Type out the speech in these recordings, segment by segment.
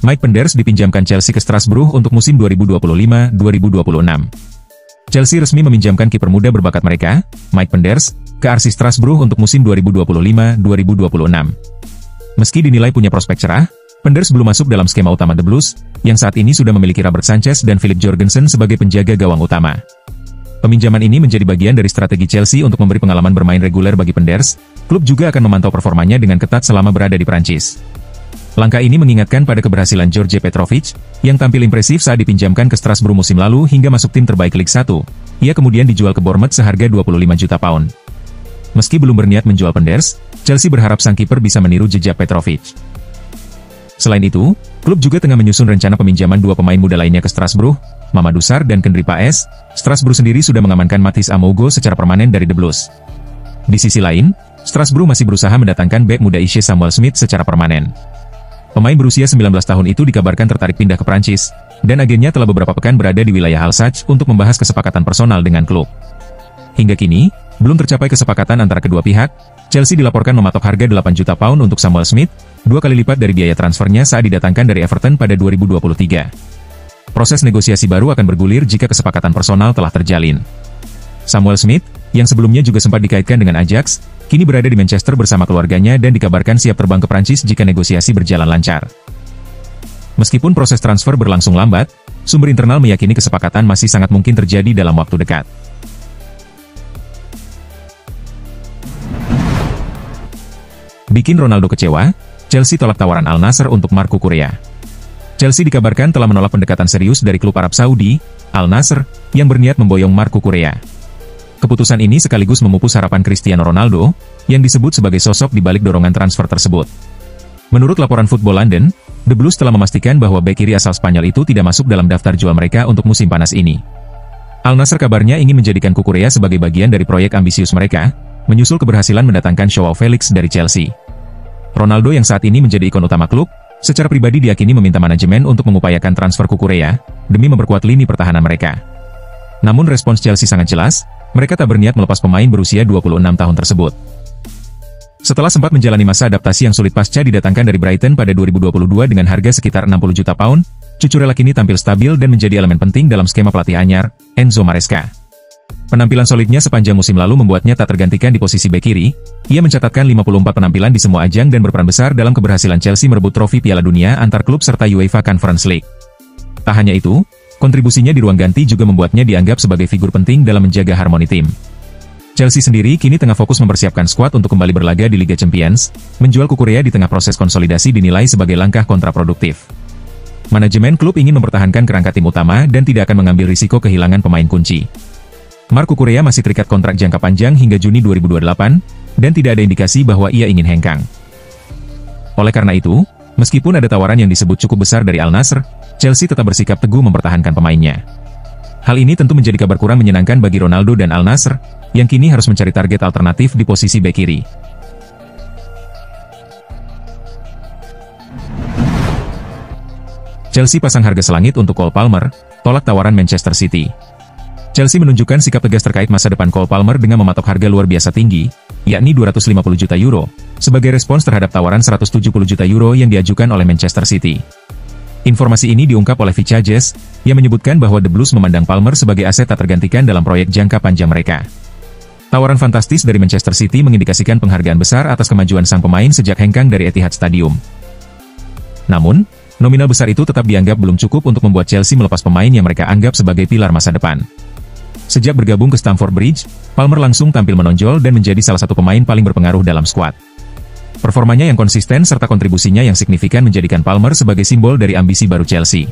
Mike Penders dipinjamkan Chelsea ke Strasbourg untuk musim 2025-2026. Chelsea resmi meminjamkan kiper muda berbakat mereka, Mike Penders, ke RC Strasbourg untuk musim 2025-2026. Meski dinilai punya prospek cerah, Penders belum masuk dalam skema utama The Blues, yang saat ini sudah memiliki Robert Sanchez dan Philip Jorgensen sebagai penjaga gawang utama. Peminjaman ini menjadi bagian dari strategi Chelsea untuk memberi pengalaman bermain reguler bagi Penders. Klub juga akan memantau performanya dengan ketat selama berada di Prancis. Langkah ini mengingatkan pada keberhasilan George Petrovic, yang tampil impresif saat dipinjamkan ke Strasbourg musim lalu hingga masuk tim terbaik Liga 1. Ia kemudian dijual ke Bournemouth seharga 25 juta pound. Meski belum berniat menjual Penders, Chelsea berharap sang kiper bisa meniru jejak Petrovic. Selain itu, klub juga tengah menyusun rencana peminjaman dua pemain muda lainnya ke Strasbourg, Mamadou Sarr dan Kendry Paes. Strasbourg sendiri sudah mengamankan Mathis Amogo secara permanen dari The Blues. Di sisi lain, Strasbourg masih berusaha mendatangkan bek muda Ishe Samuel Smith secara permanen. Pemain berusia 19 tahun itu dikabarkan tertarik pindah ke Prancis, dan agennya telah beberapa pekan berada di wilayah Alsace untuk membahas kesepakatan personal dengan klub. Hingga kini, belum tercapai kesepakatan antara kedua pihak. Chelsea dilaporkan mematok harga 8 juta pound untuk Samuel Smith, 2 kali lipat dari biaya transfernya saat didatangkan dari Everton pada 2023. Proses negosiasi baru akan bergulir jika kesepakatan personal telah terjalin. Samuel Smith, yang sebelumnya juga sempat dikaitkan dengan Ajax, kini berada di Manchester bersama keluarganya dan dikabarkan siap terbang ke Prancis jika negosiasi berjalan lancar. Meskipun proses transfer berlangsung lambat, sumber internal meyakini kesepakatan masih sangat mungkin terjadi dalam waktu dekat. Bikin Ronaldo kecewa, Chelsea tolak tawaran Al Nassr untuk Marco Correa. Chelsea dikabarkan telah menolak pendekatan serius dari klub Arab Saudi, Al Nassr, yang berniat memboyong Marco Correa. Keputusan ini sekaligus memupus harapan Cristiano Ronaldo, yang disebut sebagai sosok di balik dorongan transfer tersebut. Menurut laporan Football London, The Blues telah memastikan bahwa bek kiri asal Spanyol itu tidak masuk dalam daftar jual mereka untuk musim panas ini. Al Nassr kabarnya ingin menjadikan Cucurella sebagai bagian dari proyek ambisius mereka, menyusul keberhasilan mendatangkan Joao Felix dari Chelsea. Ronaldo yang saat ini menjadi ikon utama klub, secara pribadi diyakini meminta manajemen untuk mengupayakan transfer Cucurella, demi memperkuat lini pertahanan mereka. Namun respons Chelsea sangat jelas, mereka tak berniat melepas pemain berusia 26 tahun tersebut. Setelah sempat menjalani masa adaptasi yang sulit pasca didatangkan dari Brighton pada 2022 dengan harga sekitar 60 juta pound, Cucurella kini tampil stabil dan menjadi elemen penting dalam skema pelatih anyar, Enzo Maresca. Penampilan solidnya sepanjang musim lalu membuatnya tak tergantikan di posisi bek kiri. Ia mencatatkan 54 penampilan di semua ajang dan berperan besar dalam keberhasilan Chelsea merebut trofi Piala Dunia antar klub serta UEFA Conference League. Tak hanya itu, kontribusinya di ruang ganti juga membuatnya dianggap sebagai figur penting dalam menjaga harmoni tim. Chelsea sendiri kini tengah fokus mempersiapkan skuad untuk kembali berlaga di Liga Champions. Menjual Cucurella di tengah proses konsolidasi dinilai sebagai langkah kontraproduktif. Manajemen klub ingin mempertahankan kerangka tim utama dan tidak akan mengambil risiko kehilangan pemain kunci. Marco Correa masih terikat kontrak jangka panjang hingga Juni 2028, dan tidak ada indikasi bahwa ia ingin hengkang. Oleh karena itu, meskipun ada tawaran yang disebut cukup besar dari Al Nassr, Chelsea tetap bersikap teguh mempertahankan pemainnya. Hal ini tentu menjadi kabar kurang menyenangkan bagi Ronaldo dan Al Nassr, yang kini harus mencari target alternatif di posisi bek kiri. Chelsea pasang harga selangit untuk Cole Palmer, tolak tawaran Manchester City. Chelsea menunjukkan sikap tegas terkait masa depan Cole Palmer dengan mematok harga luar biasa tinggi, yakni 250 juta euro, sebagai respons terhadap tawaran 170 juta euro yang diajukan oleh Manchester City. Informasi ini diungkap oleh Vicages, yang menyebutkan bahwa The Blues memandang Palmer sebagai aset tak tergantikan dalam proyek jangka panjang mereka. Tawaran fantastis dari Manchester City mengindikasikan penghargaan besar atas kemajuan sang pemain sejak hengkang dari Etihad Stadium. Namun, nominal besar itu tetap dianggap belum cukup untuk membuat Chelsea melepas pemain yang mereka anggap sebagai pilar masa depan. Sejak bergabung ke Stamford Bridge, Palmer langsung tampil menonjol dan menjadi salah satu pemain paling berpengaruh dalam skuad. Performanya yang konsisten serta kontribusinya yang signifikan menjadikan Palmer sebagai simbol dari ambisi baru Chelsea.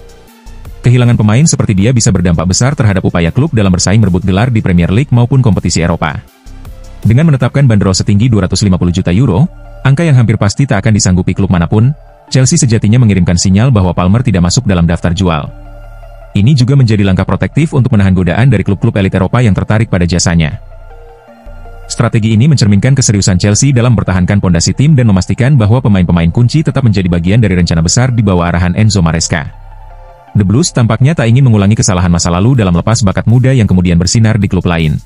Kehilangan pemain seperti dia bisa berdampak besar terhadap upaya klub dalam bersaing merebut gelar di Premier League maupun kompetisi Eropa. Dengan menetapkan bandrol setinggi 250 juta euro, angka yang hampir pasti tak akan disanggupi klub manapun, Chelsea sejatinya mengirimkan sinyal bahwa Palmer tidak masuk dalam daftar jual. Ini juga menjadi langkah protektif untuk menahan godaan dari klub-klub elit Eropa yang tertarik pada jasanya. Strategi ini mencerminkan keseriusan Chelsea dalam mempertahankan pondasi tim dan memastikan bahwa pemain-pemain kunci tetap menjadi bagian dari rencana besar di bawah arahan Enzo Maresca. The Blues tampaknya tak ingin mengulangi kesalahan masa lalu dalam lepas bakat muda yang kemudian bersinar di klub lain.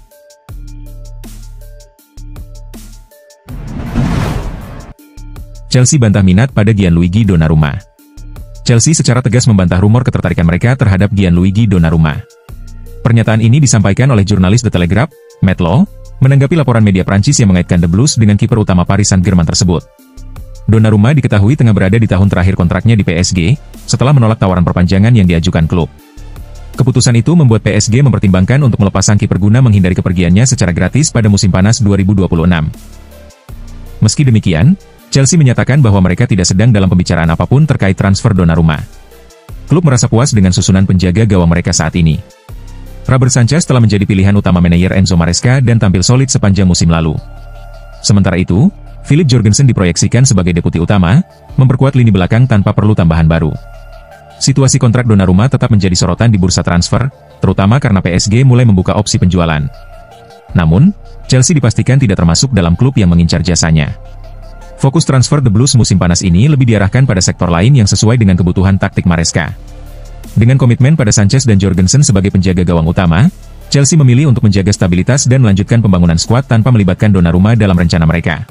Chelsea bantah minat pada Gianluigi Donnarumma. Chelsea secara tegas membantah rumor ketertarikan mereka terhadap Gianluigi Donnarumma. Pernyataan ini disampaikan oleh jurnalis The Telegraph, Matt Law, menanggapi laporan media Prancis yang mengaitkan The Blues dengan kiper utama Paris Saint-Germain tersebut. Donnarumma diketahui tengah berada di tahun terakhir kontraknya di PSG, setelah menolak tawaran perpanjangan yang diajukan klub. Keputusan itu membuat PSG mempertimbangkan untuk melepas sang kiper guna menghindari kepergiannya secara gratis pada musim panas 2026. Meski demikian, Chelsea menyatakan bahwa mereka tidak sedang dalam pembicaraan apapun terkait transfer Donnarumma. Klub merasa puas dengan susunan penjaga gawang mereka saat ini. Robert Sanchez telah menjadi pilihan utama manajer Enzo Maresca dan tampil solid sepanjang musim lalu. Sementara itu, Philip Jorgensen diproyeksikan sebagai deputi utama, memperkuat lini belakang tanpa perlu tambahan baru. Situasi kontrak Donnarumma tetap menjadi sorotan di bursa transfer, terutama karena PSG mulai membuka opsi penjualan. Namun, Chelsea dipastikan tidak termasuk dalam klub yang mengincar jasanya. Fokus transfer The Blues musim panas ini lebih diarahkan pada sektor lain yang sesuai dengan kebutuhan taktik Maresca. Dengan komitmen pada Sanchez dan Jorgensen sebagai penjaga gawang utama, Chelsea memilih untuk menjaga stabilitas dan melanjutkan pembangunan skuad tanpa melibatkan Donnarumma dalam rencana mereka.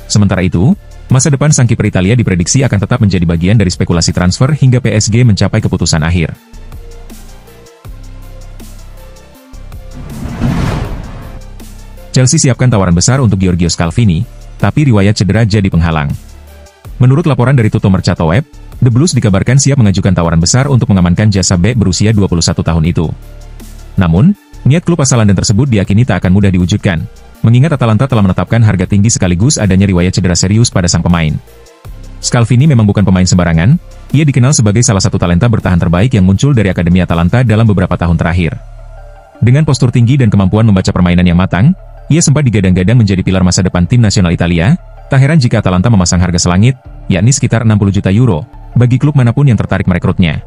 Sementara itu, masa depan sang kiper Italia diprediksi akan tetap menjadi bagian dari spekulasi transfer hingga PSG mencapai keputusan akhir. Chelsea siapkan tawaran besar untuk Giorgio Scalvini, tapi riwayat cedera jadi penghalang. Menurut laporan dari Tutto Mercato Web, The Blues dikabarkan siap mengajukan tawaran besar untuk mengamankan jasa bek berusia 21 tahun itu. Namun, niat klub asal London tersebut diakini tak akan mudah diwujudkan, mengingat Atalanta telah menetapkan harga tinggi sekaligus adanya riwayat cedera serius pada sang pemain. Scalvini memang bukan pemain sembarangan, ia dikenal sebagai salah satu talenta bertahan terbaik yang muncul dari Akademi Atalanta dalam beberapa tahun terakhir. Dengan postur tinggi dan kemampuan membaca permainan yang matang, ia sempat digadang-gadang menjadi pilar masa depan tim nasional Italia. Tak heran jika Atalanta memasang harga selangit, yakni sekitar 60 juta euro, bagi klub manapun yang tertarik merekrutnya.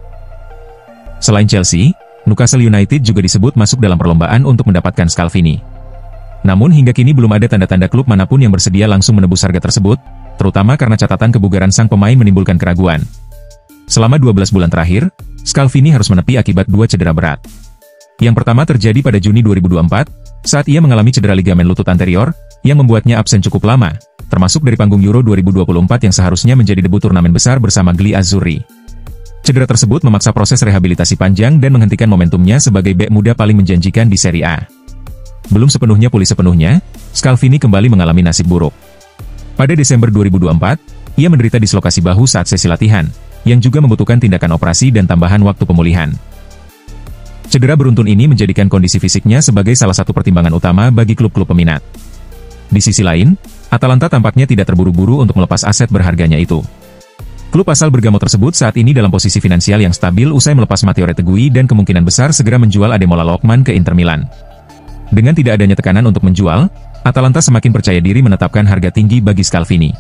Selain Chelsea, Newcastle United juga disebut masuk dalam perlombaan untuk mendapatkan Scalvini. Namun hingga kini belum ada tanda-tanda klub manapun yang bersedia langsung menebus harga tersebut, terutama karena catatan kebugaran sang pemain menimbulkan keraguan. Selama 12 bulan terakhir, Scalvini harus menepi akibat 2 cedera berat. Yang pertama terjadi pada Juni 2024, saat ia mengalami cedera ligamen lutut anterior, yang membuatnya absen cukup lama, termasuk dari panggung Euro 2024 yang seharusnya menjadi debut turnamen besar bersama Gli Azzurri. Cedera tersebut memaksa proses rehabilitasi panjang dan menghentikan momentumnya sebagai bek muda paling menjanjikan di Serie A. Belum sepenuhnya pulih sepenuhnya, Scalvini kembali mengalami nasib buruk. Pada Desember 2024, ia menderita dislokasi bahu saat sesi latihan, yang juga membutuhkan tindakan operasi dan tambahan waktu pemulihan. Cedera beruntun ini menjadikan kondisi fisiknya sebagai salah satu pertimbangan utama bagi klub-klub peminat. Di sisi lain, Atalanta tampaknya tidak terburu-buru untuk melepas aset berharganya itu. Klub asal Bergamo tersebut saat ini dalam posisi finansial yang stabil usai melepas Matteo Retegui dan kemungkinan besar segera menjual Ademola Lookman ke Inter Milan. Dengan tidak adanya tekanan untuk menjual, Atalanta semakin percaya diri menetapkan harga tinggi bagi Scalvini.